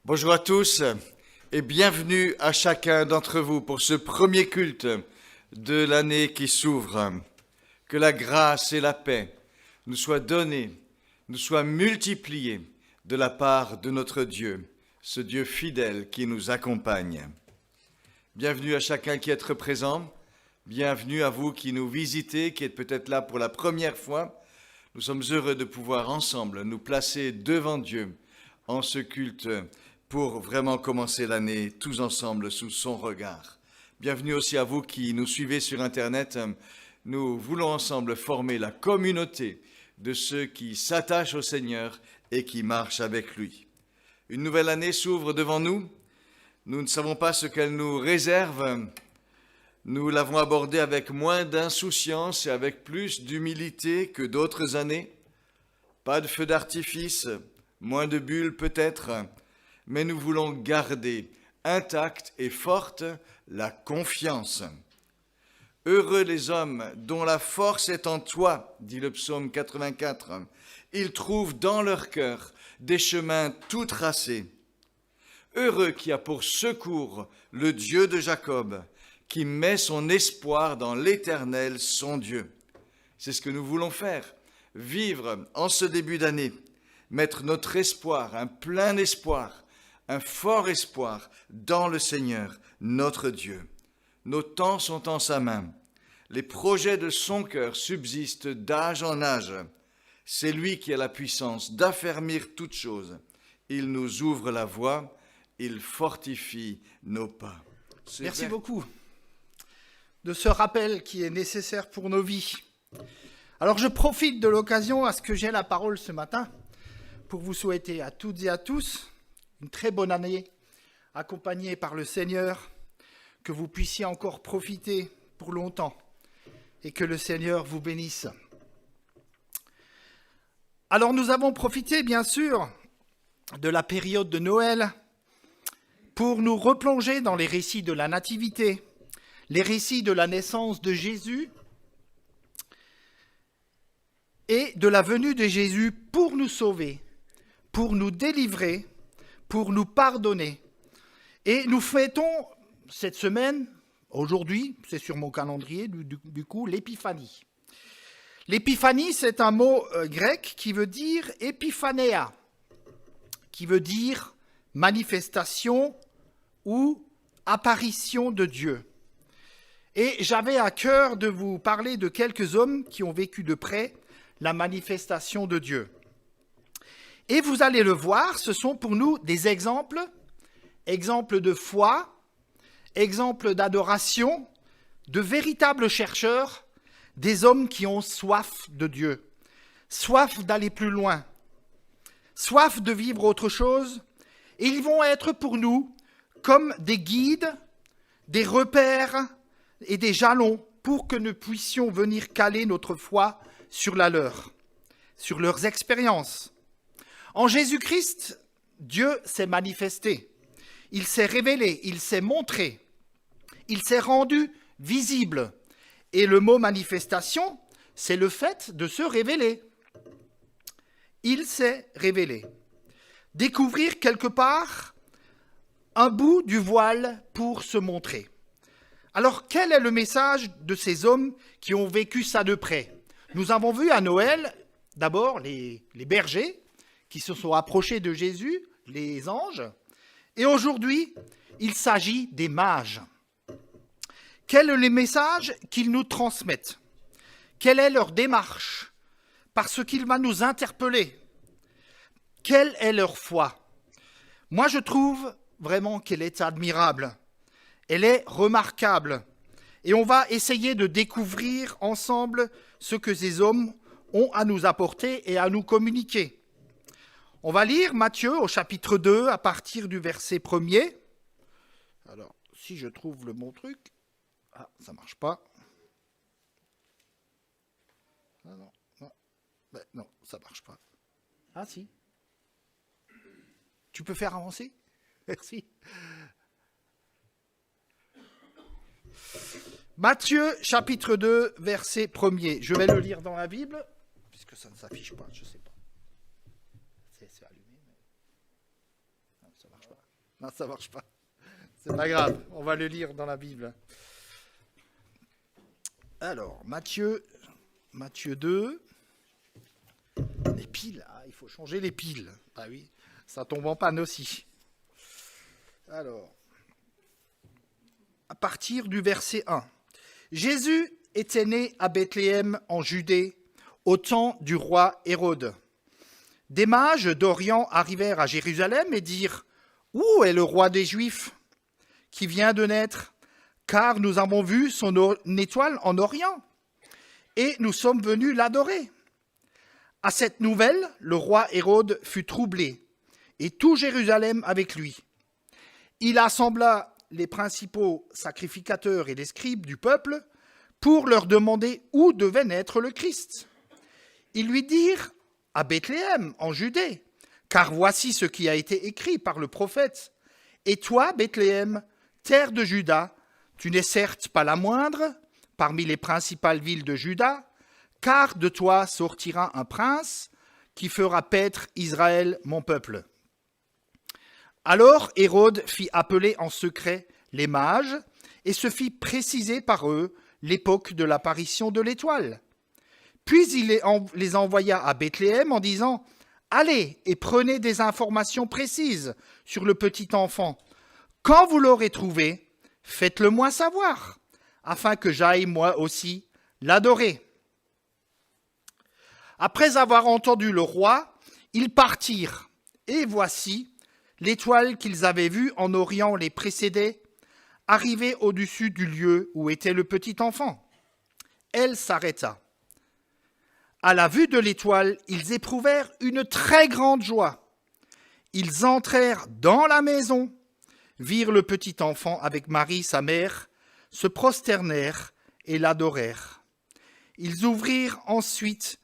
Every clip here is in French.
Bonjour à tous et bienvenue à chacun d'entre vous pour ce premier culte de l'année qui s'ouvre. Que la grâce et la paix nous soient données, nous soient multipliées de la part de notre Dieu, ce Dieu fidèle qui nous accompagne. Bienvenue à chacun qui est présent, bienvenue à vous qui nous visitez, qui êtes peut-être là pour la première fois. Nous sommes heureux de pouvoir ensemble nous placer devant Dieu en ce culte pour vraiment commencer l'année tous ensemble sous son regard. Bienvenue aussi à vous qui nous suivez sur Internet. Nous voulons ensemble former la communauté de ceux qui s'attachent au Seigneur et qui marchent avec lui. Une nouvelle année s'ouvre devant nous. Nous ne savons pas ce qu'elle nous réserve. Nous l'avons abordée avec moins d'insouciance et avec plus d'humilité que d'autres années. Pas de feu d'artifice, moins de bulles peut-être, mais nous voulons garder intacte et forte la confiance. Heureux les hommes dont la force est en toi, dit le psaume 84. Ils trouvent dans leur cœur des chemins tout tracés. Heureux qui a pour secours le Dieu de Jacob, qui met son espoir dans l'Éternel, son Dieu. C'est ce que nous voulons faire, vivre en ce début d'année, mettre notre espoir, un plein espoir, un fort espoir dans le Seigneur, notre Dieu. Nos temps sont en sa main. Les projets de son cœur subsistent d'âge en âge. C'est lui qui a la puissance d'affermir toutes choses. Il nous ouvre la voie, il fortifie nos pas. Merci beaucoup de ce rappel qui est nécessaire pour nos vies. Alors je profite de l'occasion à ce que j'ai la parole ce matin pour vous souhaiter à toutes et à tous une très bonne année, accompagnée par le Seigneur, que vous puissiez encore profiter pour longtemps et que le Seigneur vous bénisse. Alors nous avons profité bien sûr de la période de Noël pour nous replonger dans les récits de la Nativité, les récits de la naissance de Jésus et de la venue de Jésus pour nous sauver, pour nous délivrer, pour nous pardonner. Et nous fêtons cette semaine, aujourd'hui, c'est sur mon calendrier, du coup, l'épiphanie. L'épiphanie, c'est un mot grec qui veut dire épiphanéa, qui veut dire manifestation ou apparition de Dieu. Et j'avais à cœur de vous parler de quelques hommes qui ont vécu de près la manifestation de Dieu. Et vous allez le voir, ce sont pour nous des exemples de foi, exemples d'adoration, de véritables chercheurs, des hommes qui ont soif de Dieu, soif d'aller plus loin, soif de vivre autre chose, et ils vont être pour nous comme des guides, des repères et des jalons pour que nous puissions venir caler notre foi sur la leur, sur leurs expériences. En Jésus-Christ, Dieu s'est manifesté, il s'est révélé, il s'est montré, il s'est rendu visible. Et le mot manifestation, c'est le fait de se révéler. Il s'est révélé. Découvrir quelque part un bout du voile pour se montrer. Alors, quel est le message de ces hommes qui ont vécu ça de près ? Nous avons vu à Noël, d'abord, les bergers qui se sont approchés de Jésus, les anges, et aujourd'hui, il s'agit des mages. Quel est le message qu'ils nous transmettent ? Quelle est leur démarche ? Parce qu'il va nous interpeller. Quelle est leur foi ? Moi, je trouve vraiment qu'elle est admirable. Elle est remarquable. Et on va essayer de découvrir ensemble ce que ces hommes ont à nous apporter et à nous communiquer. On va lire Matthieu au chapitre 2 à partir du verset 1er. Alors, si je trouve le bon truc... Ah, ça ne marche pas. Ah non, non. Ben, non, ça ne marche pas. Ah si. Tu peux faire avancer ? Merci. Matthieu, chapitre 2, verset 1er. Je vais le lire dans la Bible, puisque ça ne s'affiche pas, je ne sais pas. C'est allumé, mais... Non, ça ne marche pas. Non, ça marche pas. C'est pas grave, on va le lire dans la Bible. Alors, Matthieu 2. Les piles, il faut changer les piles. Ah oui, ça tombe en panne aussi. Alors, à partir du verset 1. Jésus était né à Bethléem en Judée, au temps du roi Hérode. Des mages d'Orient arrivèrent à Jérusalem et dirent « Où est le roi des Juifs qui vient de naître ? Car nous avons vu son étoile en Orient et nous sommes venus l'adorer. » À cette nouvelle, le roi Hérode fut troublé et tout Jérusalem avec lui. Il assembla les principaux sacrificateurs et les scribes du peuple pour leur demander où devait naître le Christ. Ils lui dirent « À Bethléem, en Judée, car voici ce qui a été écrit par le prophète. Et toi, Bethléem, terre de Juda, tu n'es certes pas la moindre parmi les principales villes de Juda, car de toi sortira un prince qui fera paître Israël, mon peuple. » Alors Hérode fit appeler en secret les mages et se fit préciser par eux l'époque de l'apparition de l'étoile. Puis il les envoya à Bethléem en disant « Allez et prenez des informations précises sur le petit enfant. Quand vous l'aurez trouvé, faites-le moi savoir, afin que j'aille moi aussi l'adorer. » Après avoir entendu le roi, ils partirent, et voici, l'étoile qu'ils avaient vue en Orient les précédait, arrivait au-dessus du lieu où était le petit enfant. Elle s'arrêta. À la vue de l'étoile, ils éprouvèrent une très grande joie. Ils entrèrent dans la maison, virent le petit enfant avec Marie, sa mère, se prosternèrent et l'adorèrent. Ils ouvrirent ensuite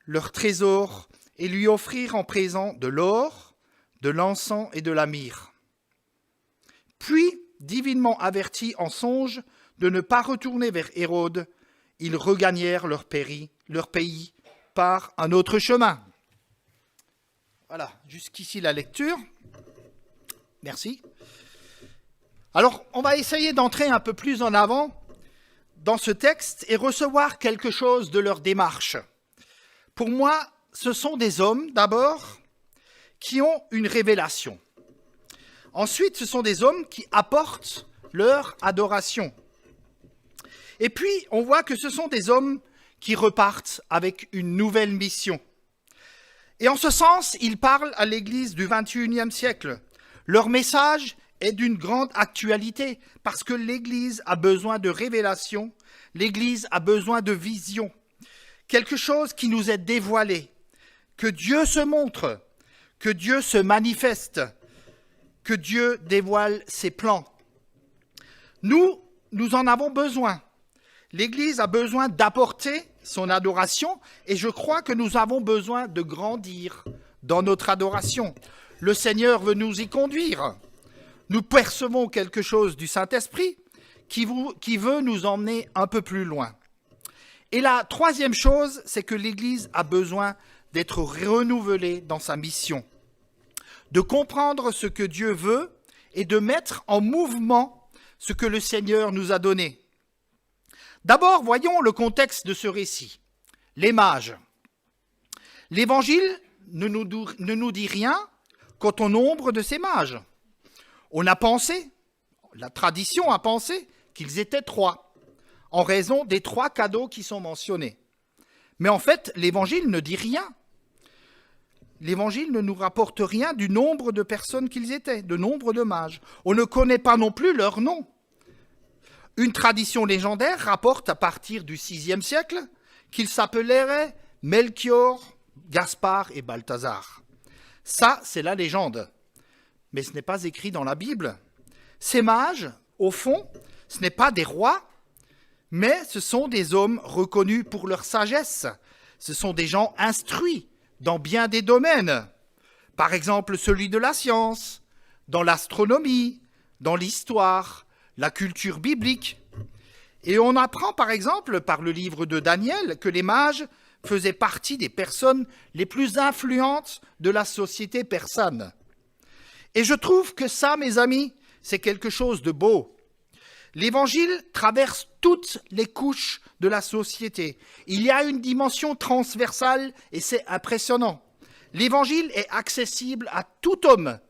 leur trésor et lui offrirent en présent de l'or, de l'encens et de la myrrhe. Puis, divinement avertis en songe de ne pas retourner vers Hérode, ils regagnèrent leur pays par un autre chemin. Voilà, jusqu'ici la lecture. Merci. Alors, on va essayer d'entrer un peu plus en avant dans ce texte et recevoir quelque chose de leur démarche. Pour moi, ce sont des hommes, d'abord, qui ont une révélation. Ensuite, ce sont des hommes qui apportent leur adoration. Et puis, on voit que ce sont des hommes qui repartent avec une nouvelle mission. Et en ce sens, ils parlent à l'Église du XXIe siècle. Leur message est d'une grande actualité parce que l'Église a besoin de révélation, l'Église a besoin de vision, quelque chose qui nous est dévoilé, que Dieu se montre, que Dieu se manifeste, que Dieu dévoile ses plans. Nous en avons besoin. L'Église a besoin d'apporter son adoration et je crois que nous avons besoin de grandir dans notre adoration. Le Seigneur veut nous y conduire. Nous percevons quelque chose du Saint-Esprit qui veut nous emmener un peu plus loin. Et la troisième chose, c'est que l'Église a besoin d'être renouvelée dans sa mission, de comprendre ce que Dieu veut et de mettre en mouvement ce que le Seigneur nous a donné. D'abord, voyons le contexte de ce récit. Les mages. L'Évangile ne nous dit rien quant au nombre de ces mages. On a pensé, la tradition a pensé qu'ils étaient 3, en raison des 3 cadeaux qui sont mentionnés. Mais en fait, l'Évangile ne dit rien. L'Évangile ne nous rapporte rien du nombre de personnes qu'ils étaient, de nombre de mages. On ne connaît pas non plus leur nom. Une tradition légendaire rapporte à partir du VIe siècle qu'ils s'appelleraient Melchior, Gaspard et Balthazar. Ça, c'est la légende. Mais ce n'est pas écrit dans la Bible. Ces mages, au fond, ce n'est pas des rois, mais ce sont des hommes reconnus pour leur sagesse. Ce sont des gens instruits dans bien des domaines. Par exemple, celui de la science, dans l'astronomie, dans l'histoire, la culture biblique. Et on apprend par exemple par le livre de Daniel que les mages faisaient partie des personnes les plus influentes de la société persane. Et je trouve que ça, mes amis, c'est quelque chose de beau. L'Évangile traverse toutes les couches de la société. Il y a une dimension transversale et c'est impressionnant. L'Évangile est accessible à tout homme,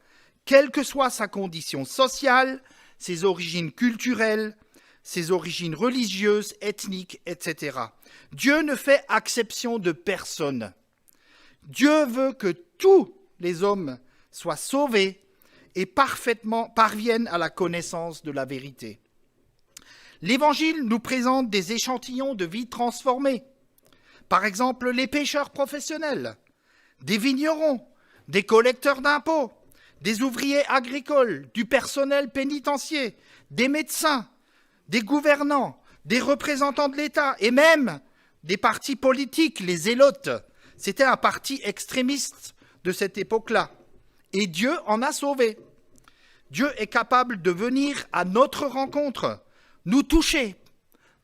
quelle que soit sa condition sociale, ses origines culturelles, ses origines religieuses, ethniques, etc. Dieu ne fait exception de personne. Dieu veut que tous les hommes soient sauvés et parviennent à la connaissance de la vérité. L'Évangile nous présente des échantillons de vie transformée. Par exemple, les pêcheurs professionnels, des vignerons, des collecteurs d'impôts, des ouvriers agricoles, du personnel pénitentiaire, des médecins, des gouvernants, des représentants de l'État et même des partis politiques, les zélotes. C'était un parti extrémiste de cette époque-là. Et Dieu en a sauvé. Dieu est capable de venir à notre rencontre, nous toucher,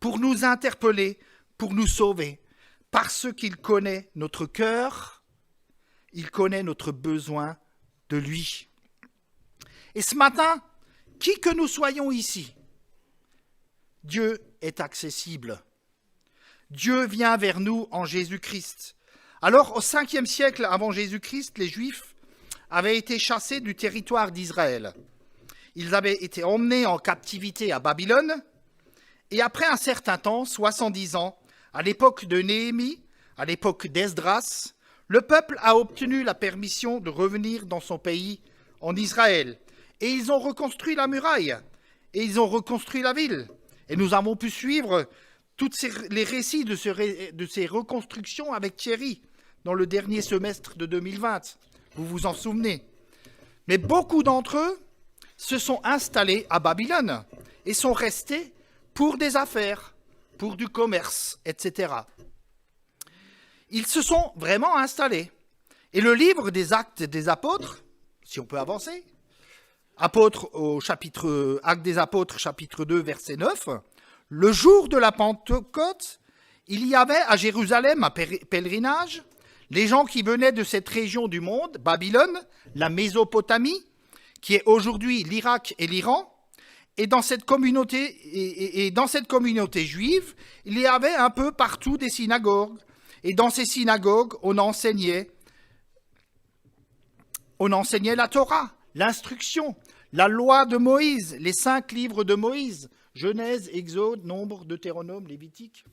pour nous interpeller, pour nous sauver, parce qu'il connaît notre cœur, il connaît notre besoin de lui. Et ce matin, qui que nous soyons ici, Dieu est accessible. Dieu vient vers nous en Jésus-Christ. Alors, au 5e siècle avant Jésus-Christ, les Juifs avaient été chassés du territoire d'Israël. Ils avaient été emmenés en captivité à Babylone, et après un certain temps, 70 ans, à l'époque de Néhémie, à l'époque d'Esdras, le peuple a obtenu la permission de revenir dans son pays, en Israël. Et ils ont reconstruit la muraille, et ils ont reconstruit la ville. Et nous avons pu suivre les récits de ces reconstructions avec Thierry dans le dernier semestre de 2020. Vous vous en souvenez. Mais beaucoup d'entre eux se sont installés à Babylone et sont restés pour des affaires, pour du commerce, etc. Ils se sont vraiment installés. Et le livre des Actes des Apôtres, si on peut avancer, Actes des Apôtres, chapitre 2, verset 9, le jour de la Pentecôte, il y avait à Jérusalem un pèlerinage. Les gens qui venaient de cette région du monde, Babylone, la Mésopotamie, qui est aujourd'hui l'Irak et l'Iran, et dans cette communauté juive, il y avait un peu partout des synagogues. Et dans ces synagogues, on enseignait la Torah, l'instruction, la loi de Moïse, les 5 livres de Moïse, Genèse, Exode, Nombre, Deutéronome, Lévitique.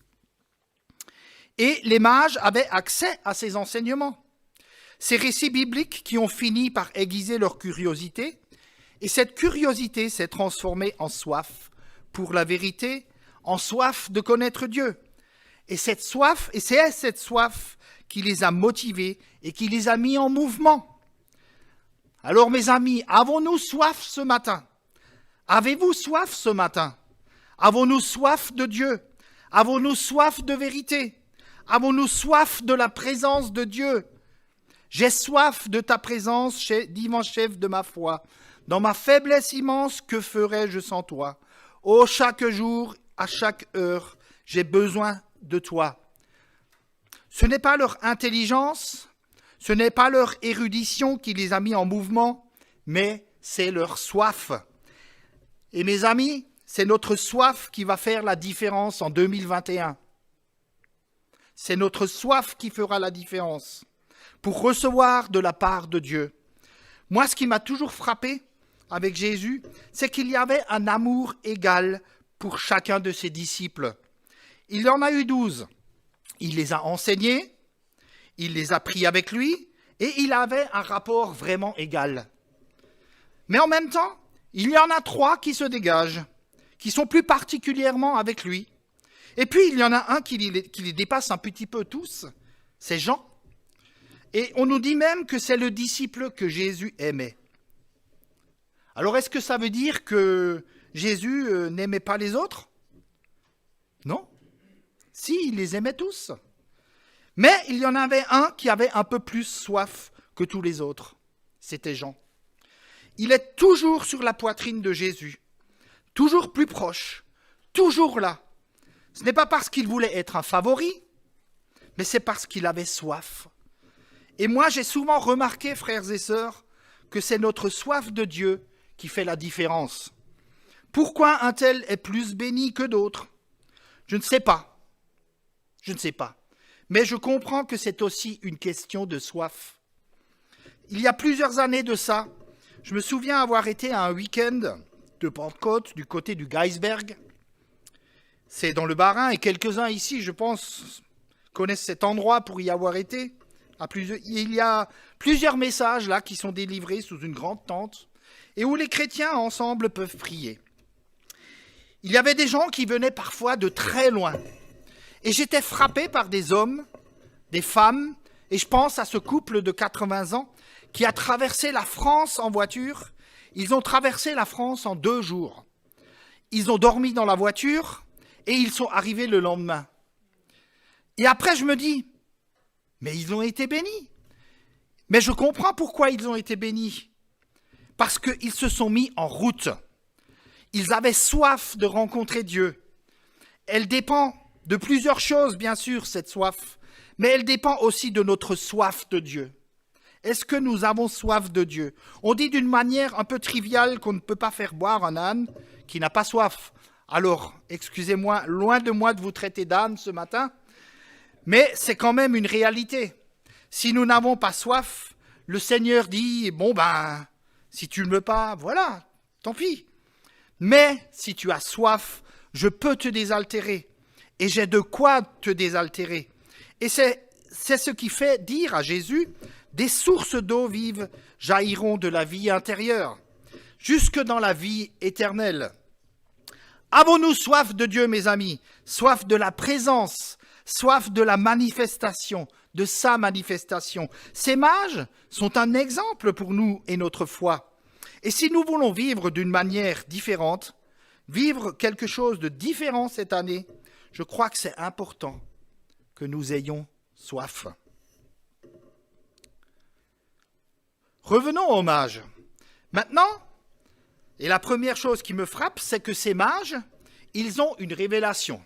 Et les mages avaient accès à ces enseignements. Ces récits bibliques qui ont fini par aiguiser leur curiosité, et cette curiosité s'est transformée en soif pour la vérité, en soif de connaître Dieu. Et c'est cette soif qui les a motivés et qui les a mis en mouvement. Alors mes amis, avons-nous soif ce matin? Avez-vous soif ce matin? Avons-nous soif de Dieu? Avons-nous soif de vérité? Avons-nous soif de la présence de Dieu? J'ai soif de ta présence, divin chef de ma foi. Dans ma faiblesse immense, que ferais-je sans toi? Ô chaque jour, à chaque heure, j'ai besoin de toi. Ce n'est pas leur intelligence, ce n'est pas leur érudition qui les a mis en mouvement, mais c'est leur soif. Et mes amis, c'est notre soif qui va faire la différence en 2021. C'est notre soif qui fera la différence pour recevoir de la part de Dieu. Moi, ce qui m'a toujours frappé avec Jésus, c'est qu'il y avait un amour égal pour chacun de ses disciples. Il en a eu 12. Il les a enseignés, il les a pris avec lui, et il avait un rapport vraiment égal. Mais en même temps, il y en a 3 qui se dégagent, qui sont plus particulièrement avec lui. Et puis, il y en a un qui les dépasse un petit peu tous, c'est Jean. Et on nous dit même que c'est le disciple que Jésus aimait. Alors, est-ce que ça veut dire que Jésus n'aimait pas les autres? Non. Si, il les aimait tous. Mais il y en avait un qui avait un peu plus soif que tous les autres. C'était Jean. Il est toujours sur la poitrine de Jésus, toujours plus proche, toujours là. Ce n'est pas parce qu'il voulait être un favori, mais c'est parce qu'il avait soif. Et moi, j'ai souvent remarqué, frères et sœurs, que c'est notre soif de Dieu qui fait la différence. Pourquoi un tel est plus béni que d'autres? Je ne sais pas. Je ne sais pas. Mais je comprends que c'est aussi une question de soif. Il y a plusieurs années de ça, je me souviens avoir été à un week-end de Pentecôte du côté du Geisberg. C'est dans le Bas-Rhin et quelques-uns ici, je pense, connaissent cet endroit pour y avoir été. Il y a plusieurs messages là qui sont délivrés sous une grande tente et où les chrétiens ensemble peuvent prier. Il y avait des gens qui venaient parfois de très loin. Et j'étais frappé par des hommes, des femmes, et je pense à ce couple de 80 ans qui a traversé la France en voiture. Ils ont traversé la France en 2 jours. Ils ont dormi dans la voiture et ils sont arrivés le lendemain. Et après, je me dis, mais ils ont été bénis. Mais je comprends pourquoi ils ont été bénis. Parce qu'ils se sont mis en route. Ils avaient soif de rencontrer Dieu. Elle dépend de plusieurs choses, bien sûr, cette soif, mais elle dépend aussi de notre soif de Dieu. Est-ce que nous avons soif de Dieu? On dit d'une manière un peu triviale qu'on ne peut pas faire boire un âne qui n'a pas soif. Alors, excusez-moi, loin de moi de vous traiter d'âne ce matin, mais c'est quand même une réalité. Si nous n'avons pas soif, le Seigneur dit, bon ben, si tu ne veux pas, voilà, tant pis. Mais si tu as soif, je peux te désaltérer. Et j'ai de quoi te désaltérer. Et c'est ce qui fait dire à Jésus, des sources d'eau vive jailliront de la vie intérieure, jusque dans la vie éternelle. Avons-nous soif de Dieu, mes amis? Soif de la présence, soif de la manifestation, de sa manifestation. Ces mages sont un exemple pour nous et notre foi. Et si nous voulons vivre d'une manière différente, vivre quelque chose de différent cette année, je crois que c'est important que nous ayons soif. Revenons aux mages. Maintenant, et la première chose qui me frappe, c'est que ces mages, ils ont une révélation.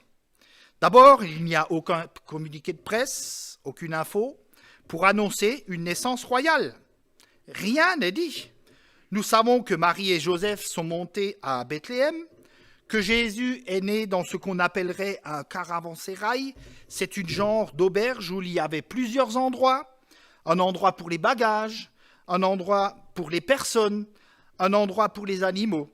D'abord, il n'y a aucun communiqué de presse, aucune info, pour annoncer une naissance royale. Rien n'est dit. Nous savons que Marie et Joseph sont montés à Bethléem, que Jésus est né dans ce qu'on appellerait un caravansérail. C'est une genre d'auberge où il y avait plusieurs endroits. Un endroit pour les bagages, un endroit pour les personnes, un endroit pour les animaux.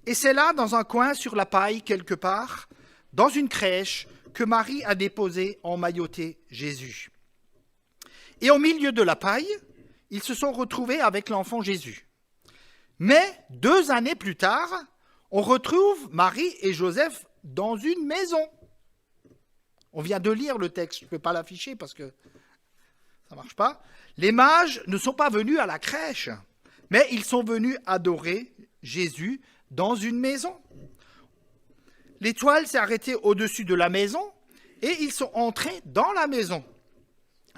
Et c'est là, dans un coin sur la paille, quelque part, dans une crèche, que Marie a déposé emmailloté Jésus. Et au milieu de la paille, ils se sont retrouvés avec l'enfant Jésus. Mais 2 années plus tard, on retrouve Marie et Joseph dans une maison. On vient de lire le texte, je ne peux pas l'afficher parce que ça ne marche pas. Les mages ne sont pas venus à la crèche, mais ils sont venus adorer Jésus dans une maison. L'étoile s'est arrêtée au-dessus de la maison et ils sont entrés dans la maison.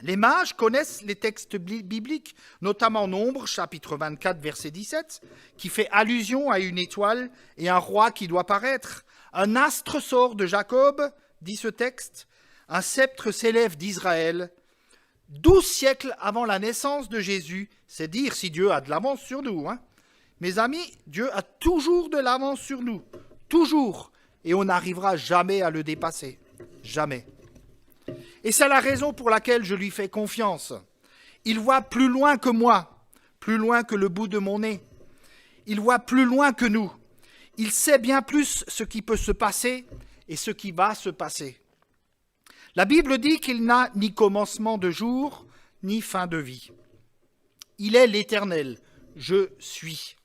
Les mages connaissent les textes bibliques, notamment Nombre, chapitre 24, verset 17, qui fait allusion à une étoile et un roi qui doit paraître. Un astre sort de Jacob, dit ce texte, un sceptre s'élève d'Israël. 12 siècles avant la naissance de Jésus, c'est dire si Dieu a de l'avance sur nous. Mes amis, Dieu a toujours de l'avance sur nous, toujours, et on n'arrivera jamais à le dépasser, jamais. Et c'est la raison pour laquelle je lui fais confiance. Il voit plus loin que moi, plus loin que le bout de mon nez. Il voit plus loin que nous. Il sait bien plus ce qui peut se passer et ce qui va se passer. La Bible dit qu'il n'a ni commencement de jour, ni fin de vie. Il est l'Éternel, je suis.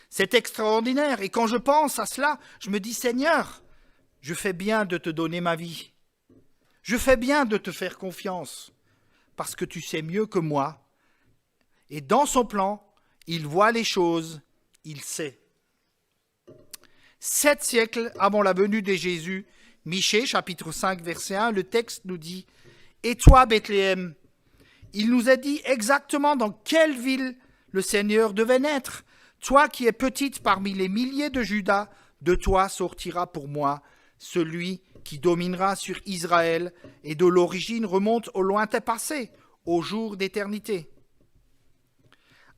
C'est extraordinaire, et quand je pense à cela, je me dis, Seigneur, je fais bien de te donner ma vie. Je fais bien de te faire confiance, parce que tu sais mieux que moi. Et dans son plan, il voit les choses, il sait. 7 siècles avant la venue de Jésus, Michée, chapitre 5, verset 1, le texte nous dit « Et toi, Bethléem ?» Il nous a dit exactement dans quelle ville le Seigneur devait naître. « Toi qui es petite parmi les milliers de Juda, de toi sortira pour moi celui qui dominera sur Israël et de l'origine remonte au lointain passé, au jour d'éternité. »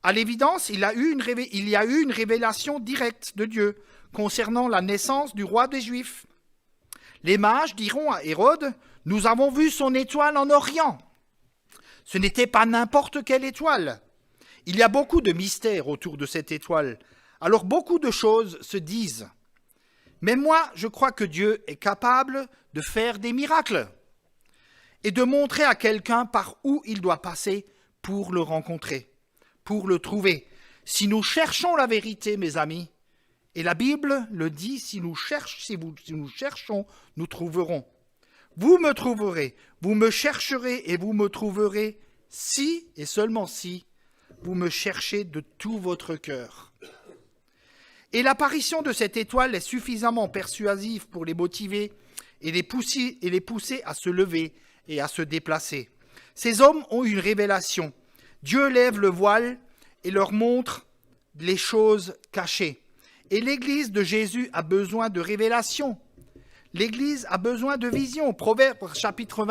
À l'évidence, il y a eu une révélation directe de Dieu concernant la naissance du roi des Juifs. Les mages diront à Hérode, « Nous avons vu son étoile en Orient. » Ce n'était pas n'importe quelle étoile. Il y a beaucoup de mystères autour de cette étoile. Alors beaucoup de choses se disent. Mais moi, je crois que Dieu est capable de faire des miracles et de montrer à quelqu'un par où il doit passer pour le rencontrer, pour le trouver. Si nous cherchons la vérité, mes amis, et la Bible le dit, si nous cherchons, nous trouverons. Vous me trouverez, vous me chercherez et vous me trouverez si, et seulement si, vous me cherchez de tout votre cœur. Et l'apparition de cette étoile est suffisamment persuasive pour les motiver et les pousser à se lever et à se déplacer. Ces hommes ont une révélation. Dieu lève le voile et leur montre les choses cachées. Et l'Église de Jésus a besoin de révélation. L'Église a besoin de vision. Proverbe chapitre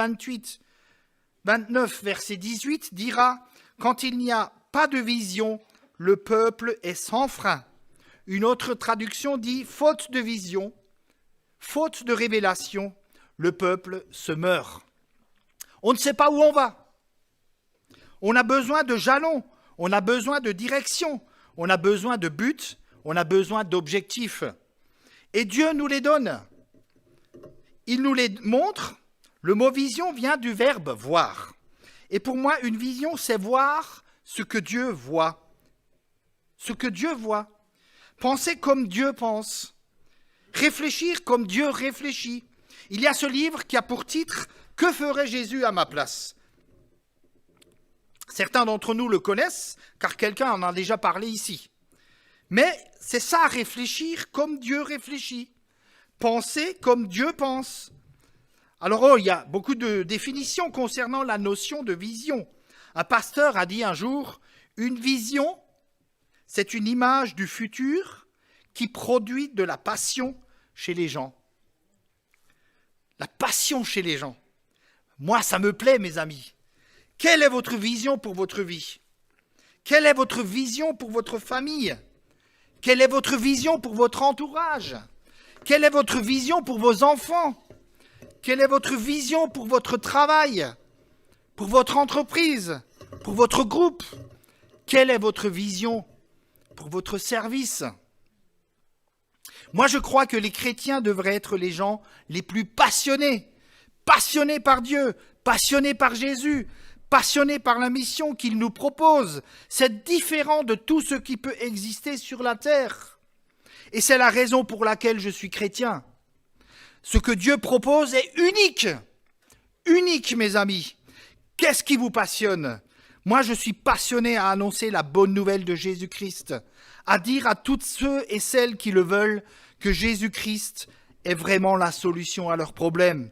29, verset 18 dira « Quand il n'y a pas de vision, le peuple est sans frein. » Une autre traduction dit « Faute de vision, faute de révélation, le peuple se meurt. » On ne sait pas où on va. On a besoin de jalons, on a besoin de direction, on a besoin de buts, on a besoin d'objectifs. Et Dieu nous les donne. Il nous les montre. Le mot vision vient du verbe voir. Et pour moi, une vision, c'est voir ce que Dieu voit. Ce que Dieu voit. Penser comme Dieu pense. Réfléchir comme Dieu réfléchit. Il y a ce livre qui a pour titre « Que ferait Jésus à ma place ?» Certains d'entre nous le connaissent, car quelqu'un en a déjà parlé ici. Mais c'est ça, réfléchir comme Dieu réfléchit. Penser comme Dieu pense. Alors, il y a beaucoup de définitions concernant la notion de vision. Un pasteur a dit un jour, une vision, c'est une image du futur qui produit de la passion chez les gens. La passion chez les gens. Moi, ça me plaît, mes amis. Quelle est votre vision pour votre vie? Quelle est votre vision pour votre famille? Quelle est votre vision pour votre entourage? Quelle est votre vision pour vos enfants? Quelle est votre vision pour votre travail? Pour votre entreprise? Pour votre groupe? Quelle est votre vision pour votre service? Moi, je crois que les chrétiens devraient être les gens les plus passionnés. Passionnés par Dieu, passionnés par Jésus, passionnés par la mission qu'il nous propose. C'est différent de tout ce qui peut exister sur la terre. Et c'est la raison pour laquelle je suis chrétien. Ce que Dieu propose est unique. Unique, mes amis. Qu'est-ce qui vous passionne? Moi, je suis passionné à annoncer la bonne nouvelle de Jésus-Christ, à dire à toutes ceux et celles qui le veulent que Jésus-Christ est vraiment la solution à leurs problèmes.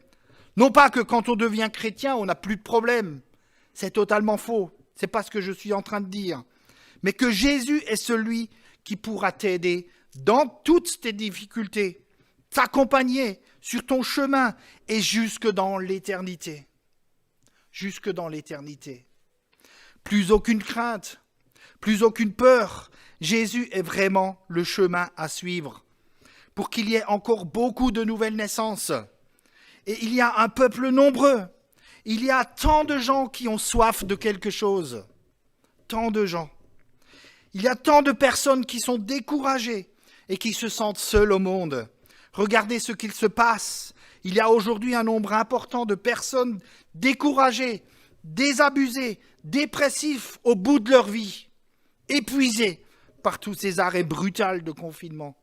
Non pas que quand on devient chrétien, on n'a plus de problèmes. C'est totalement faux. C'est pas ce que je suis en train de dire. Mais que Jésus est celui qui pourra t'aider dans toutes tes difficultés, t'accompagner sur ton chemin et jusque dans l'éternité. Jusque dans l'éternité. Plus aucune crainte, plus aucune peur. Jésus est vraiment le chemin à suivre pour qu'il y ait encore beaucoup de nouvelles naissances. Et il y a un peuple nombreux. Il y a tant de gens qui ont soif de quelque chose. Tant de gens. Il y a tant de personnes qui sont découragées et qui se sentent seules au monde. Regardez ce qu'il se passe. Il y a aujourd'hui un nombre important de personnes découragées, désabusées, dépressifs au bout de leur vie, épuisés par tous ces arrêts brutaux de confinement.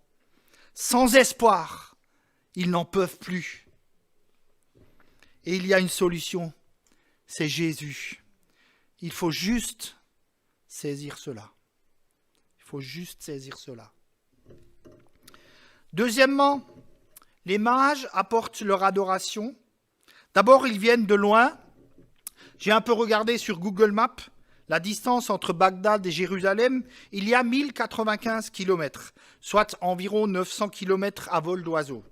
Sans espoir, ils n'en peuvent plus. Et il y a une solution, c'est Jésus. Il faut juste saisir cela. Il faut juste saisir cela. Deuxièmement, les mages apportent leur adoration. D'abord, ils viennent de loin. J'ai un peu regardé sur Google Maps la distance entre Bagdad et Jérusalem. Il y a 1095 km, soit environ 900 km à vol d'oiseau.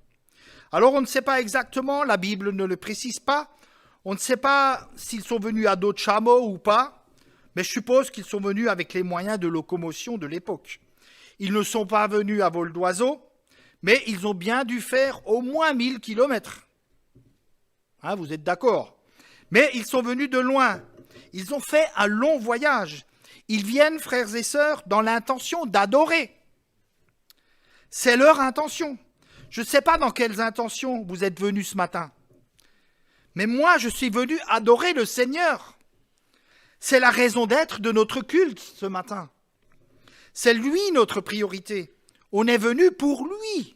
Alors on ne sait pas exactement, la Bible ne le précise pas. On ne sait pas s'ils sont venus à dos de chameau ou pas. mais je suppose qu'ils sont venus avec les moyens de locomotion de l'époque. Ils ne sont pas venus à vol d'oiseau, mais ils ont bien dû faire au moins 1000 kilomètres. Hein, vous êtes d'accord? Mais ils sont venus de loin. Ils ont fait un long voyage. Ils viennent, frères et sœurs, dans l'intention d'adorer. C'est leur intention. Je ne sais pas dans quelles intentions vous êtes venus ce matin. Mais moi, je suis venu adorer le Seigneur. C'est la raison d'être de notre culte ce matin. C'est lui notre priorité. On est venu pour lui.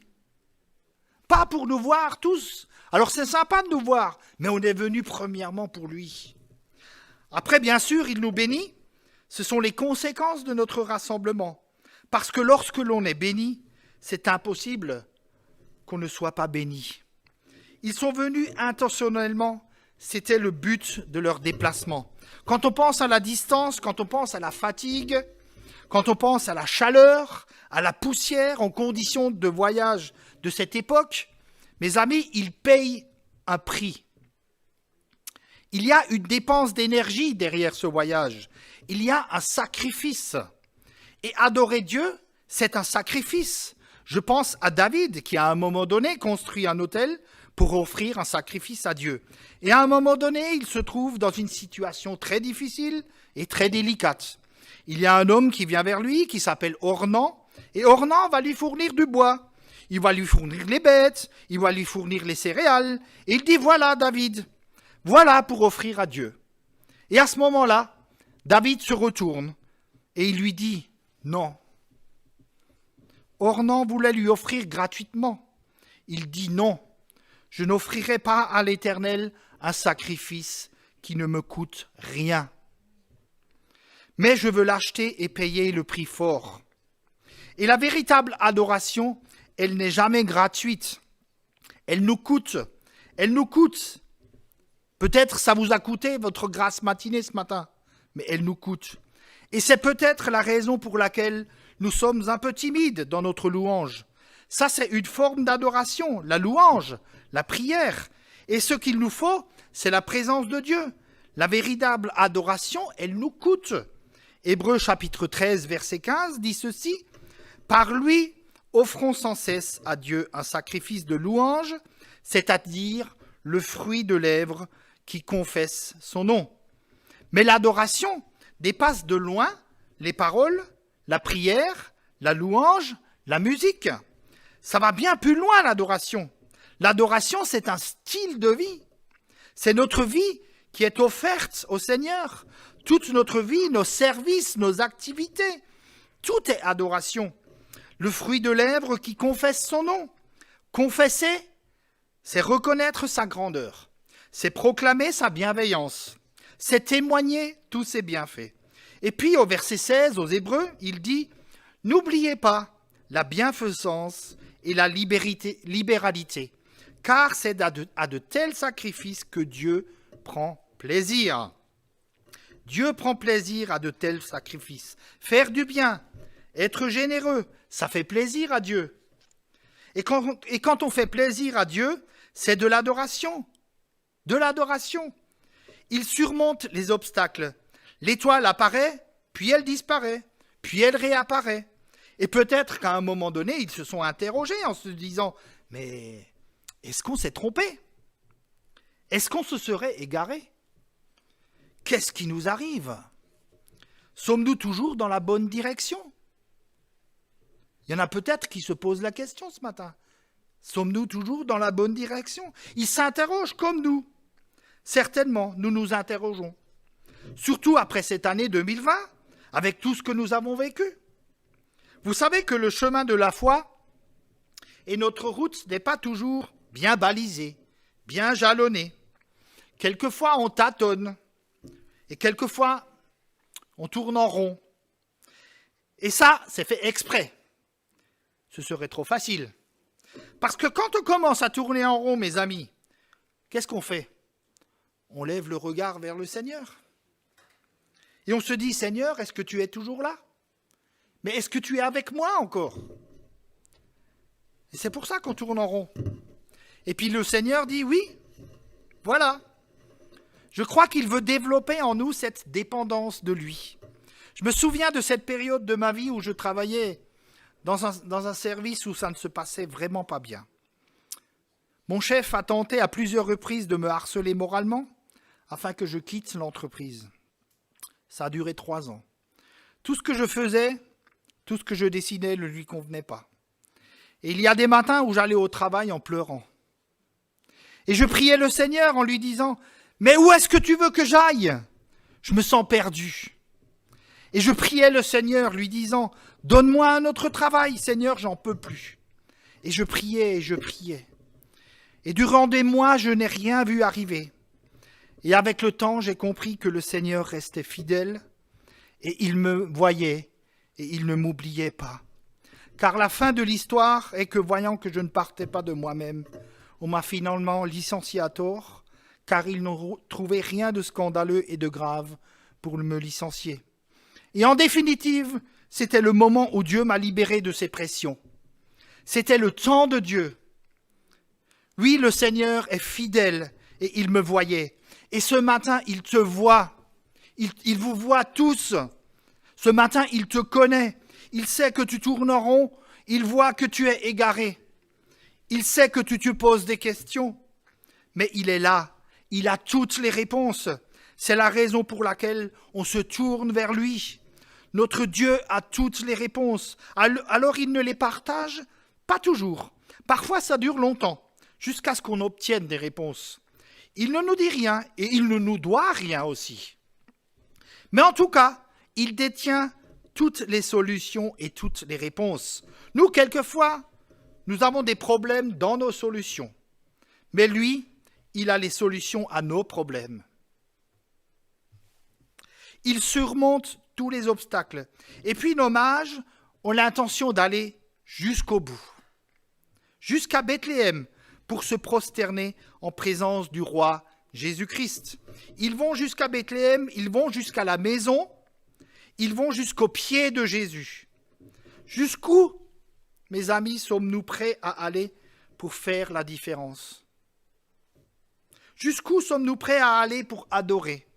Pas pour nous voir tous. Alors c'est sympa de nous voir, mais on est venu premièrement pour lui. Après, bien sûr, il nous bénit. Ce sont les conséquences de notre rassemblement. Parce que lorsque l'on est béni, c'est impossible qu'on ne soit pas béni. Ils sont venus intentionnellement, c'était le but de leur déplacement. Quand on pense à la distance, quand on pense à la fatigue, quand on pense à la chaleur, à la poussière, en conditions de voyage de cette époque, mes amis, ils payent un prix. Il y a une dépense d'énergie derrière ce voyage. Il y a un sacrifice. Et adorer Dieu, c'est un sacrifice. Je pense à David qui, à un moment donné, construit un autel pour offrir un sacrifice à Dieu. Et à un moment donné, il se trouve dans une situation très difficile et très délicate. Il y a un homme qui vient vers lui, qui s'appelle Ornan, et Ornan va lui fournir du bois. Il va lui fournir les bêtes, il va lui fournir les céréales, et il dit, voilà David, voilà pour offrir à Dieu. Et à ce moment-là, David se retourne, et il lui dit, non. Ornan voulait lui offrir gratuitement. Il dit non, je n'offrirai pas à l'Éternel un sacrifice qui ne me coûte rien. Mais je veux l'acheter et payer le prix fort. Et la véritable adoration, elle n'est jamais gratuite. Elle nous coûte. Elle nous coûte. Peut-être ça vous a coûté votre grasse matinée ce matin, mais elle nous coûte. Et c'est peut-être la raison pour laquelle nous sommes un peu timides dans notre louange. Ça, c'est une forme d'adoration, la louange, la prière. Et ce qu'il nous faut, c'est la présence de Dieu. La véritable adoration, elle nous coûte. Hébreux chapitre 13, verset 15 dit ceci, « Par lui, offrons sans cesse à Dieu un sacrifice de louange, c'est-à-dire le fruit de lèvres qui confesse son nom. » Mais l'adoration dépasse de loin les paroles, la prière, la louange, la musique. Ça va bien plus loin, l'adoration. L'adoration, c'est un style de vie. C'est notre vie qui est offerte au Seigneur. Toute notre vie, nos services, nos activités, tout est adoration. Le fruit de lèvres qui confesse son nom. Confesser, c'est reconnaître sa grandeur. C'est proclamer sa bienveillance. C'est témoigner tous ses bienfaits. Et puis au verset 16, aux Hébreux, il dit « N'oubliez pas la bienfaisance et la libéralité, car c'est à de tels sacrifices que Dieu prend plaisir. » Dieu prend plaisir à de tels sacrifices. Faire du bien, être généreux, ça fait plaisir à Dieu. Et quand on fait plaisir à Dieu, c'est de l'adoration. De l'adoration. Il surmonte les obstacles. L'étoile apparaît, puis elle disparaît, puis elle réapparaît. Et peut-être qu'à un moment donné, ils se sont interrogés en se disant « Mais est-ce qu'on s'est trompé? Est-ce qu'on se serait égaré? Qu'est-ce qui nous arrive? Sommes-nous toujours dans la bonne direction ?» Il y en a peut-être qui se posent la question ce matin. Sommes-nous toujours dans la bonne direction? Ils s'interrogent comme nous. Certainement, nous nous interrogeons. Surtout après cette année 2020, avec tout ce que nous avons vécu. Vous savez que le chemin de la foi et notre route n'est pas toujours bien balisée, bien jalonnée. Quelquefois, on tâtonne et quelquefois, on tourne en rond. Et ça, c'est fait exprès. Ce serait trop facile. Parce que quand on commence à tourner en rond, mes amis, qu'est-ce qu'on fait? On lève le regard vers le Seigneur. Et on se dit, Seigneur, est-ce que tu es toujours là? Mais est-ce que tu es avec moi encore? Et c'est pour ça qu'on tourne en rond. Et puis le Seigneur dit, oui, voilà. Je crois qu'il veut développer en nous cette dépendance de lui. Je me souviens de cette période de ma vie où je travaillais dans un service où ça ne se passait vraiment pas bien. Mon chef a tenté à plusieurs reprises de me harceler moralement afin que je quitte l'entreprise. Ça a duré 3 ans. Tout ce que je faisais, tout ce que je dessinais ne lui convenait pas. Et il y a des matins où j'allais au travail en pleurant. Et je priais le Seigneur en lui disant « Mais où est-ce que tu veux que j'aille ? Je me sens perdu. » Et je priais le Seigneur lui disant « Donne-moi un autre travail, Seigneur, j'en peux plus. » Et je priais et je priais. Et durant des mois, je n'ai rien vu arriver. Et avec le temps, j'ai compris que le Seigneur restait fidèle et il me voyait et il ne m'oubliait pas. Car la fin de l'histoire est que, voyant que je ne partais pas de moi-même, on m'a finalement licencié à tort, car ils n'ont trouvé rien de scandaleux et de grave pour me licencier. Et en définitive, c'était le moment où Dieu m'a libéré de ces pressions. C'était le temps de Dieu. Oui, le Seigneur est fidèle et il me voyait. Et ce matin, il te voit. Il vous voit tous. Ce matin, il te connaît. Il sait que tu tournes en rond. Il voit que tu es égaré. Il sait que tu te poses des questions. Mais il est là. Il a toutes les réponses. C'est la raison pour laquelle on se tourne vers lui. Notre Dieu a toutes les réponses. Alors il ne les partage pas toujours. Parfois, ça dure longtemps, jusqu'à ce qu'on obtienne des réponses. Il ne nous dit rien et il ne nous doit rien aussi. Mais en tout cas, il détient toutes les solutions et toutes les réponses. Nous, quelquefois, nous avons des problèmes dans nos solutions. Mais lui, il a les solutions à nos problèmes. Il surmonte tous les obstacles. Et puis nos mages ont l'intention d'aller jusqu'au bout, jusqu'à Bethléem, pour se prosterner en présence du roi Jésus-Christ. Ils vont jusqu'à Bethléem, ils vont jusqu'à la maison, ils vont jusqu'au pied de Jésus. Jusqu'où, mes amis, sommes-nous prêts à aller pour faire la différence ? Jusqu'où sommes-nous prêts à aller pour adorer ?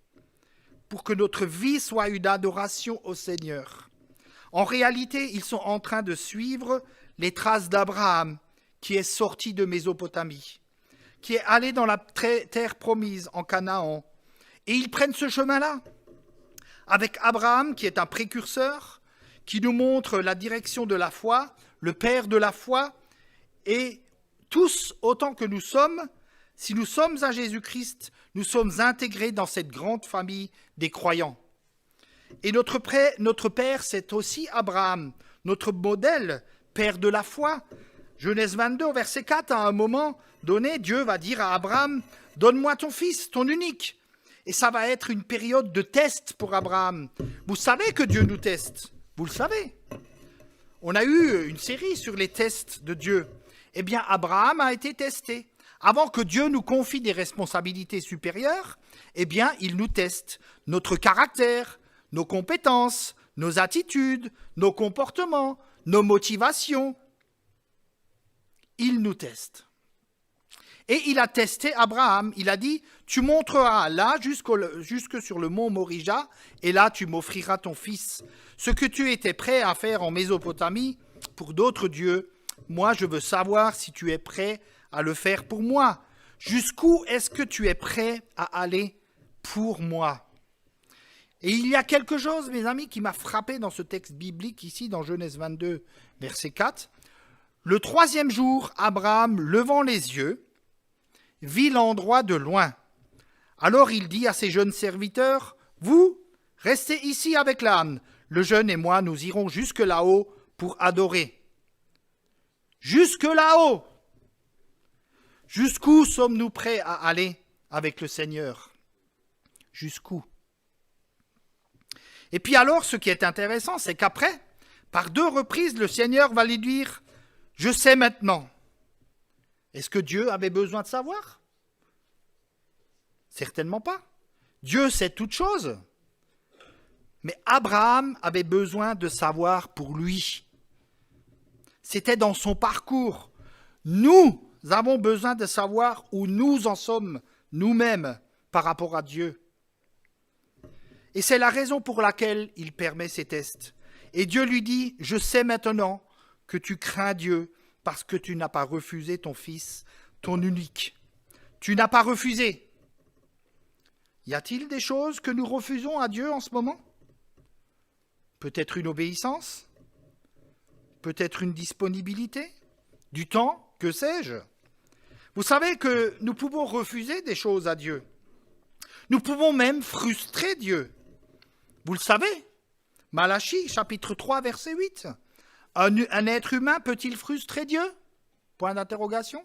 Pour que notre vie soit une adoration au Seigneur. En réalité, ils sont en train de suivre les traces d'Abraham, qui est sorti de Mésopotamie, qui est allé dans la terre promise en Canaan. Et ils prennent ce chemin-là, avec Abraham, qui est un précurseur, qui nous montre la direction de la foi, le père de la foi, et tous, autant que nous sommes, si nous sommes à Jésus-Christ, nous sommes intégrés dans cette grande famille des croyants. Et notre père, c'est aussi Abraham, notre modèle, père de la foi. Genèse 22, verset 4, à un moment donné, Dieu va dire à Abraham, « Donne-moi ton fils, ton unique. » Et ça va être une période de test pour Abraham. Vous savez que Dieu nous teste, vous le savez. On a eu une série sur les tests de Dieu. Eh bien, Abraham a été testé. Avant que Dieu nous confie des responsabilités supérieures, eh bien, il nous teste notre caractère, nos compétences, nos attitudes, nos comportements, nos motivations. Il nous teste. Et il a testé Abraham. Il a dit, tu monteras là jusque sur le mont Morija, et là tu m'offriras ton fils. Ce que tu étais prêt à faire en Mésopotamie pour d'autres dieux, moi je veux savoir si tu es prêt à le faire pour moi. Jusqu'où est-ce que tu es prêt à aller pour moi ? Et il y a quelque chose, mes amis, qui m'a frappé dans ce texte biblique ici, dans Genèse 22, verset 4. Le 3e jour, Abraham, levant les yeux, vit l'endroit de loin. Alors il dit à ses jeunes serviteurs, « Vous, restez ici avec l'âne. Le jeune et moi, nous irons jusque là-haut pour adorer. » Jusque là-haut. Jusqu'où sommes-nous prêts à aller avec le Seigneur ? Jusqu'où ? Et puis alors, ce qui est intéressant, c'est qu'après, par 2 reprises, le Seigneur va lui dire « Je sais maintenant ». Est-ce que Dieu avait besoin de savoir ? Certainement pas. Dieu sait toutes choses. Mais Abraham avait besoin de savoir pour lui. C'était dans son parcours. Nous avons besoin de savoir où nous en sommes nous-mêmes par rapport à Dieu. Et c'est la raison pour laquelle il permet ces tests. Et Dieu lui dit, je sais maintenant que tu crains Dieu parce que tu n'as pas refusé ton fils, ton unique. Tu n'as pas refusé. Y a-t-il des choses que nous refusons à Dieu en ce moment? Peut-être une obéissance? Peut-être une disponibilité? Du temps? Que sais-je? Vous savez que nous pouvons refuser des choses à Dieu. Nous pouvons même frustrer Dieu. Vous le savez? Malachie, chapitre 3, verset 8. Un être humain peut-il frustrer Dieu? Point d'interrogation.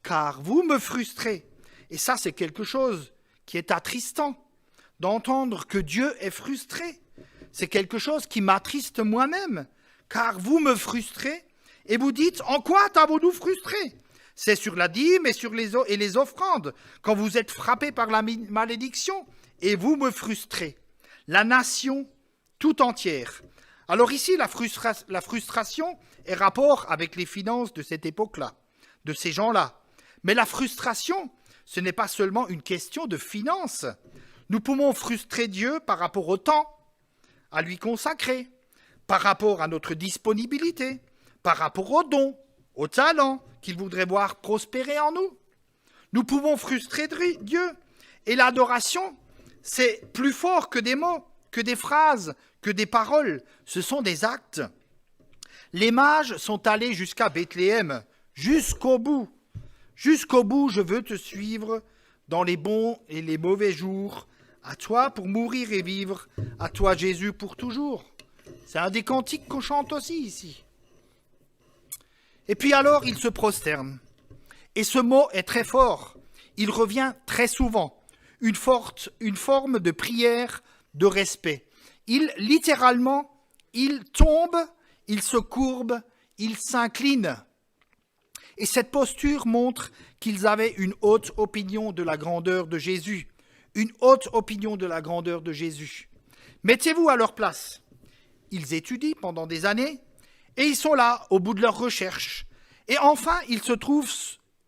Car vous me frustrez. Et ça, c'est quelque chose qui est attristant, d'entendre que Dieu est frustré. C'est quelque chose qui m'attriste moi-même, car vous me frustrez et vous dites, en quoi t'avons-nous frustré? C'est sur la dîme et sur les offrandes, quand vous êtes frappés par la malédiction, et vous me frustrez. La nation tout entière. Alors ici, la frustration est rapport avec les finances de cette époque-là, de ces gens-là. Mais la frustration, ce n'est pas seulement une question de finances. Nous pouvons frustrer Dieu par rapport au temps à lui consacrer, par rapport à notre disponibilité, par rapport aux dons, aux talents qu'il voudrait voir prospérer en nous. Nous pouvons frustrer Dieu. Et l'adoration, c'est plus fort que des mots, que des phrases, que des paroles. Ce sont des actes. Les mages sont allés jusqu'à Bethléem, jusqu'au bout. Jusqu'au bout, je veux te suivre dans les bons et les mauvais jours. À toi pour mourir et vivre, à toi Jésus pour toujours. C'est un des cantiques qu'on chante aussi ici. Et puis alors, il se prosterne. Et ce mot est très fort. Il revient très souvent. Une forme de prière, de respect. Littéralement, il tombe, il se courbe, il s'incline. Et cette posture montre qu'ils avaient une haute opinion de la grandeur de Jésus. Une haute opinion de la grandeur de Jésus. Mettez-vous à leur place. Ils étudient pendant des années et ils sont là au bout de leur recherche. Et enfin, ils se trouvent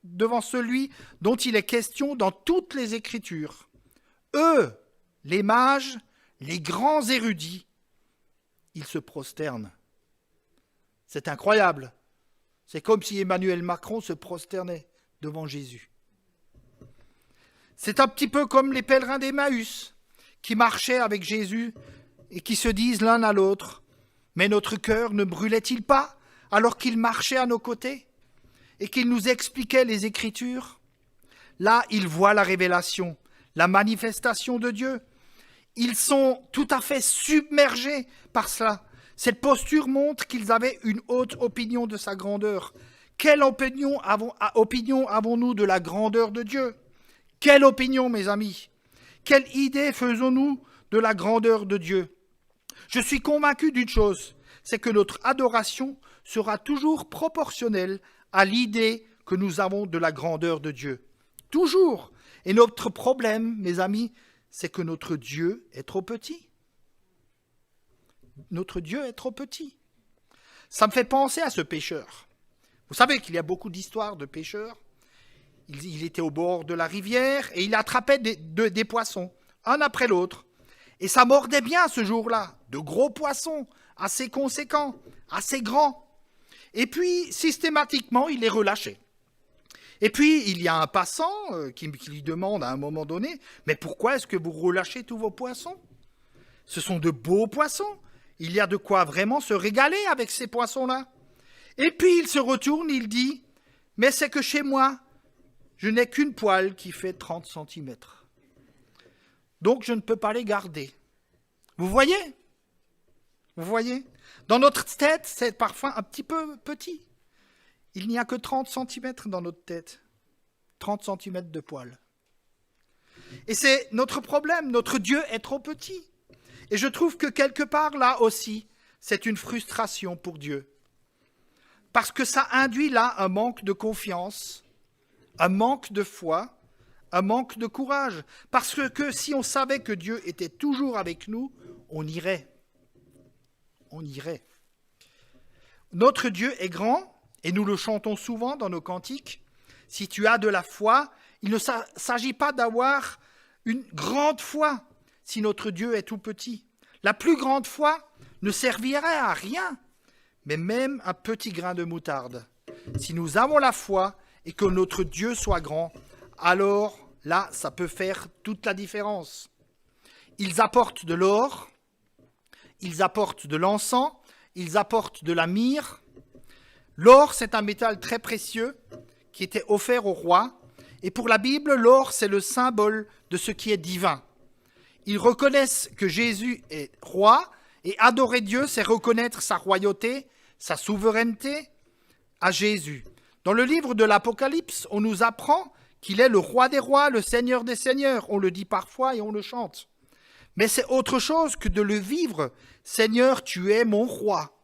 devant celui dont il est question dans toutes les Écritures. Eux, les mages, les grands érudits, ils se prosternent. C'est incroyable. C'est comme si Emmanuel Macron se prosternait devant Jésus. C'est un petit peu comme les pèlerins d'Emmaüs qui marchaient avec Jésus et qui se disent l'un à l'autre, « Mais notre cœur ne brûlait-il pas alors qu'il marchait à nos côtés et qu'il nous expliquait les Écritures ?» Là, ils voient la révélation, la manifestation de Dieu. Ils sont tout à fait submergés par cela. Cette posture montre qu'ils avaient une haute opinion de sa grandeur. Quelle opinion avons-nous de la grandeur de Dieu? Quelle opinion, mes amis? Quelle idée faisons-nous de la grandeur de Dieu? Je suis convaincu d'une chose, c'est que notre adoration sera toujours proportionnelle à l'idée que nous avons de la grandeur de Dieu. Toujours. Et notre problème, mes amis, c'est que notre Dieu est trop petit. Notre Dieu est trop petit. Ça me fait penser à ce pêcheur. Vous savez qu'il y a beaucoup d'histoires de pêcheurs. Il était au bord de la rivière et il attrapait des poissons, un après l'autre. Et ça mordait bien ce jour-là, de gros poissons, assez conséquents, assez grands. Et puis, systématiquement, il les relâchait. Et puis, il y a un passant qui lui demande à un moment donné, « Mais pourquoi est-ce que vous relâchez tous vos poissons? Ce sont de beaux poissons. Il y a de quoi vraiment se régaler avec ces poissons-là. » Et puis, il se retourne, il dit, « Mais c'est que chez moi, je n'ai qu'une poêle qui fait 30 cm. Donc, je ne peux pas les garder. » Vous voyez? Vous voyez? Dans notre tête, c'est parfois un petit peu petit. Il n'y a que 30 cm dans notre tête. 30 cm de poêle. Et c'est notre problème. Notre Dieu est trop petit. Et je trouve que quelque part, là aussi, c'est une frustration pour Dieu. Parce que ça induit là un manque de confiance, un manque de foi, un manque de courage. Parce que si on savait que Dieu était toujours avec nous, on irait. On irait. Notre Dieu est grand, et nous le chantons souvent dans nos cantiques. Si tu as de la foi Il ne s'agit pas d'avoir une grande foi si notre Dieu est tout petit. La plus grande foi ne servirait à rien, mais même un petit grain de moutarde. Si nous avons la foi et que notre Dieu soit grand, alors là, ça peut faire toute la différence. Ils apportent de l'or, ils apportent de l'encens, ils apportent de la myrrhe. L'or, c'est un métal très précieux qui était offert au roi. Et pour la Bible, l'or, c'est le symbole de ce qui est divin. Ils reconnaissent que Jésus est roi, et adorer Dieu, c'est reconnaître sa royauté, sa souveraineté à Jésus. Dans le livre de l'Apocalypse, on nous apprend qu'il est le roi des rois, le seigneur des seigneurs. On le dit parfois et on le chante. Mais c'est autre chose que de le vivre. Seigneur, tu es mon roi.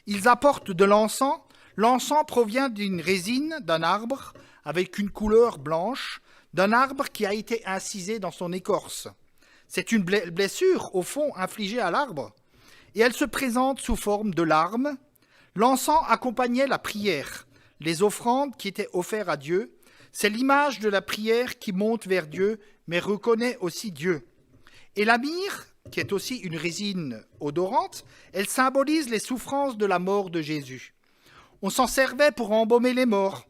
Ils apportent de l'encens. L'encens provient d'une résine, d'un arbre, avec une couleur blanche, d'un arbre qui a été incisé dans son écorce. C'est une blessure, au fond, infligée à l'arbre, et elle se présente sous forme de larmes. L'encens accompagnait la prière, les offrandes qui étaient offertes à Dieu. C'est l'image de la prière qui monte vers Dieu, mais reconnaît aussi Dieu. Et la myrrhe, qui est aussi une résine odorante, elle symbolise les souffrances de la mort de Jésus. On s'en servait pour embaumer les morts.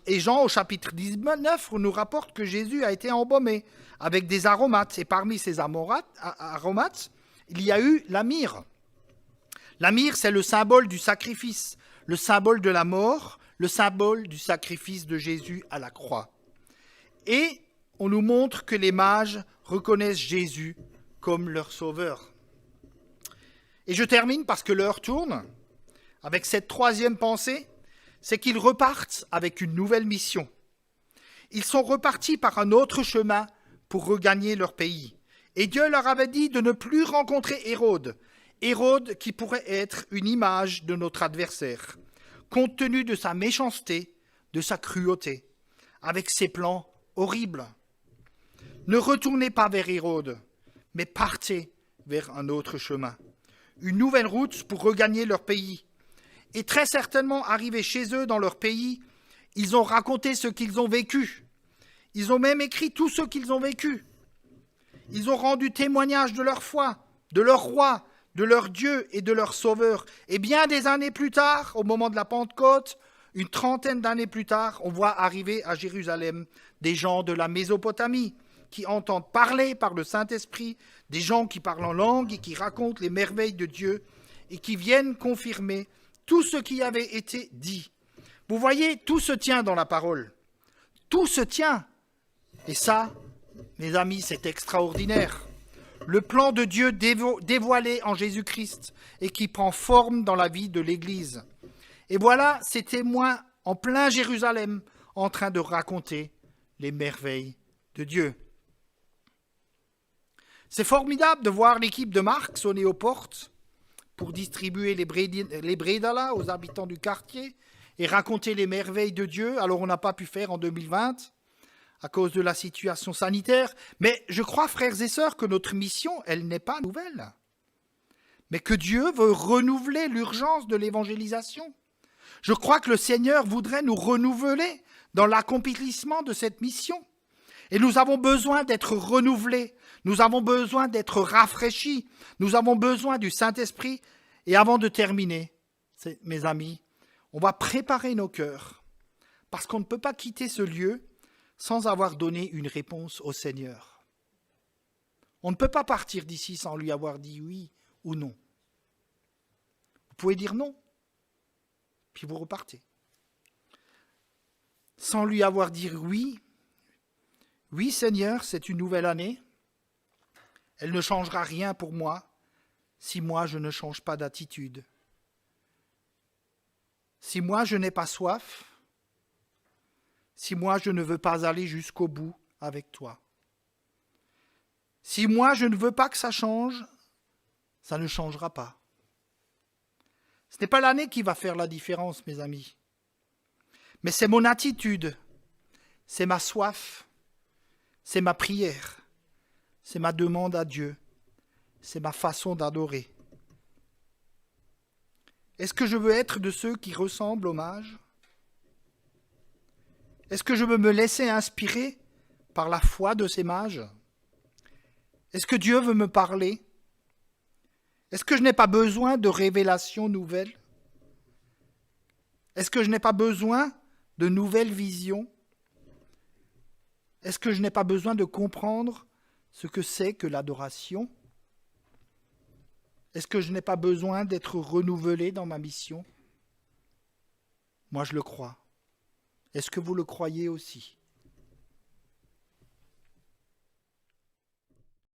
Et Jean, au chapitre 19, nous rapporte que Jésus a été embaumé avec des aromates. Et parmi ces aromates, il y a eu la myrrhe. La myrrhe, c'est le symbole du sacrifice, le symbole de la mort, le symbole du sacrifice de Jésus à la croix. Et on nous montre que les mages reconnaissent Jésus comme leur sauveur. Et je termine parce que l'heure tourne avec cette troisième pensée, c'est qu'ils repartent avec une nouvelle mission. Ils sont repartis par un autre chemin pour regagner leur pays. Et Dieu leur avait dit de ne plus rencontrer Hérode, Hérode qui pourrait être une image de notre adversaire, compte tenu de sa méchanceté, de sa cruauté, avec ses plans horribles. Ne retournez pas vers Hérode, mais partez vers un autre chemin, une nouvelle route pour regagner leur pays. Et très certainement, arrivés chez eux dans leur pays, ils ont raconté ce qu'ils ont vécu. Ils ont même écrit tout ce qu'ils ont vécu. Ils ont rendu témoignage de leur foi, de leur roi, de leur Dieu et de leur Sauveur. Et bien des années plus tard, au moment de la Pentecôte, une trentaine d'années plus tard, on voit arriver à Jérusalem des gens de la Mésopotamie qui entendent parler par le Saint-Esprit, des gens qui parlent en langue et qui racontent les merveilles de Dieu et qui viennent confirmer tout ce qui avait été dit. Vous voyez, tout se tient dans la parole. Tout se tient. Et ça, mes amis, c'est extraordinaire. Le plan de Dieu dévoilé en Jésus-Christ et qui prend forme dans la vie de l'Église. Et voilà ces témoins en plein Jérusalem en train de raconter les merveilles de Dieu. C'est formidable de voir l'équipe de Marc sonner aux portes pour distribuer les bredala aux habitants du quartier et raconter les merveilles de Dieu. Alors on n'a pas pu faire en 2020 à cause de la situation sanitaire. Mais je crois, frères et sœurs, que notre mission, elle n'est pas nouvelle. Mais que Dieu veut renouveler l'urgence de l'évangélisation. Je crois que le Seigneur voudrait nous renouveler dans l'accomplissement de cette mission. Et nous avons besoin d'être renouvelés. Nous avons besoin d'être rafraîchis. Nous avons besoin du Saint-Esprit. Et avant de terminer, mes amis, on va préparer nos cœurs. Parce qu'on ne peut pas quitter ce lieu sans avoir donné une réponse au Seigneur. On ne peut pas partir d'ici sans lui avoir dit oui ou non. Vous pouvez dire non, puis vous repartez. Sans lui avoir dit oui, oui Seigneur, c'est une nouvelle année. Elle ne changera rien pour moi si moi je ne change pas d'attitude. Si moi je n'ai pas soif, si moi je ne veux pas aller jusqu'au bout avec toi. Si moi je ne veux pas que ça change, ça ne changera pas. Ce n'est pas l'année qui va faire la différence, mes amis. Mais c'est mon attitude, c'est ma soif, c'est ma prière, c'est ma demande à Dieu, c'est ma façon d'adorer. Est-ce que je veux être de ceux qui ressemblent aux mages ? Est-ce que je veux me laisser inspirer par la foi de ces mages? Est-ce que Dieu veut me parler? Est-ce que je n'ai pas besoin de révélations nouvelles? Est-ce que je n'ai pas besoin de nouvelles visions? Est-ce que je n'ai pas besoin de comprendre ce que c'est que l'adoration? Est-ce que je n'ai pas besoin d'être renouvelé dans ma mission? Moi, je le crois. Est-ce que vous le croyez aussi?